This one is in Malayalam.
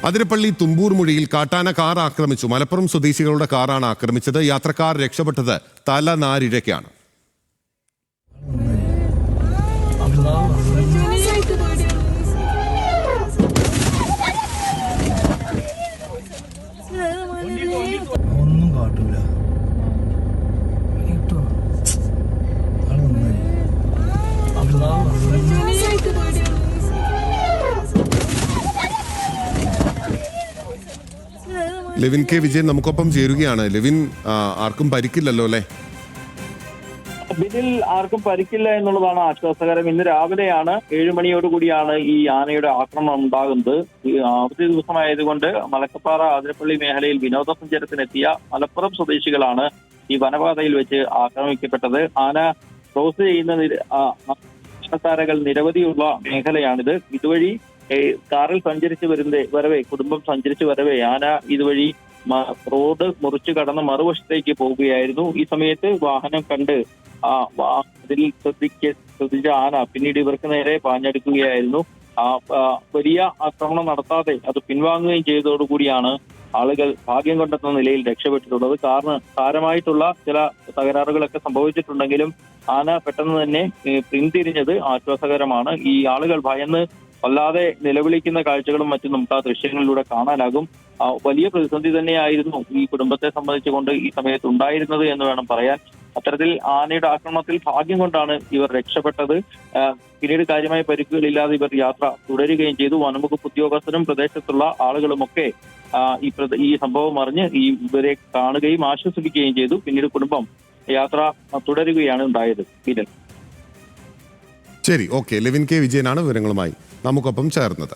അതിരപ്പള്ളി തുമ്പൂർ മുഴിയിൽ കാട്ടാന കാർ ആക്രമിച്ചു. മലപ്പുറം സ്വദേശികളുടെ കാറാണ് ആക്രമിച്ചത്. യാത്രക്കാർ രക്ഷപ്പെട്ടത് തലനാരിഴയ്ക്കാണ്. ഒന്നും കാട്ടൂല. ലെവിൻ കെ വിജയൻ നമുക്കൊപ്പം ചേരുകയാണ്. ലെവിൻ, ആർക്കും പരിക്കില്ലല്ലോ അല്ലേ? ഇതിൽ ആർക്കും പരിക്കില്ല എന്നുള്ളതാണ് ആശ്വാസകരം. ഇന്ന് രാവിലെയാണ് 7 മണിയോടുകൂടിയാണ് ഈ ആനയുടെ ആക്രമണം ഉണ്ടാകുന്നത്. അവധി ദിവസമായതുകൊണ്ട് മലക്കപ്പാറ അതിരപ്പള്ളി മേഖലയിൽ വിനോദസഞ്ചാരത്തിനെത്തിയ മലപ്പുറം സ്വദേശികളാണ് ഈ വനപാതയിൽ വെച്ച് ആക്രമിക്കപ്പെട്ടത്. ആന ക്രോസ് ചെയ്യുന്ന താരകൾ നിരവധിയുള്ള മേഖലയാണിത്. ഇതുവഴി കാറിൽ സഞ്ചരിച്ച് വരവേ കുടുംബം സഞ്ചരിച്ച് വരവേ ആന ഇതുവഴി റോഡ് മുറിച്ചു കടന്ന് മറുവശത്തേക്ക് പോവുകയായിരുന്നു. ഈ സമയത്ത് വാഹനം കണ്ട് അതിൽ ശ്രദ്ധിച്ച ആന പിന്നീട് ഇവർക്ക് നേരെ പാഞ്ഞെടുക്കുകയായിരുന്നു. വലിയ ആക്രമണം നടത്താതെ അത് പിൻവാങ്ങുകയും ചെയ്തതോടുകൂടിയാണ് ആളുകൾ ഭാഗ്യം കൊണ്ടെന്ന നിലയിൽ രക്ഷപ്പെട്ടിട്ടുള്ളത്. കാരണം സാരമായിട്ടുള്ള ചില തകരാറുകളൊക്കെ സംഭവിച്ചിട്ടുണ്ടെങ്കിലും ആന പെട്ടെന്ന് തന്നെ പിന്തിരിഞ്ഞത് ആശ്വാസകരമാണ്. ഈ ആളുകൾ ഭയന്ന് വല്ലാതെ നിലവിളിക്കുന്ന കാഴ്ചകളും മറ്റും നമുക്ക് ആ ദൃശ്യങ്ങളിലൂടെ കാണാനാകും. വലിയ പ്രതിസന്ധി തന്നെയായിരുന്നു ഈ കുടുംബത്തെ സംബന്ധിച്ചുകൊണ്ട് ഈ സമയത്ത് ഉണ്ടായിരുന്നത് എന്ന് വേണം പറയാൻ. അത്തരത്തിൽ ആനയുടെ ആക്രമണത്തിൽ ഭാഗ്യം കൊണ്ടാണ് ഇവർ രക്ഷപ്പെട്ടത്. പിന്നീട് കാര്യമായ പരിക്കുകളില്ലാതെ ഇവർ യാത്ര തുടരുകയും ചെയ്തു. വനംവകുപ്പ് ഉദ്യോഗസ്ഥരും പ്രദേശത്തുള്ള ആളുകളുമൊക്കെ ഈ സംഭവം അറിഞ്ഞ് ഇവരെ കാണുകയും ആശ്വസിപ്പിക്കുകയും ചെയ്തു. പിന്നീട് കുടുംബം യാത്ര തുടരുകയാണ് ഉണ്ടായത്. ശരി, ഓക്കെ. ലെവിൻ കെ വിജയനാണ് വിവരങ്ങളുമായി നമുക്കൊപ്പം ചേർന്നത്.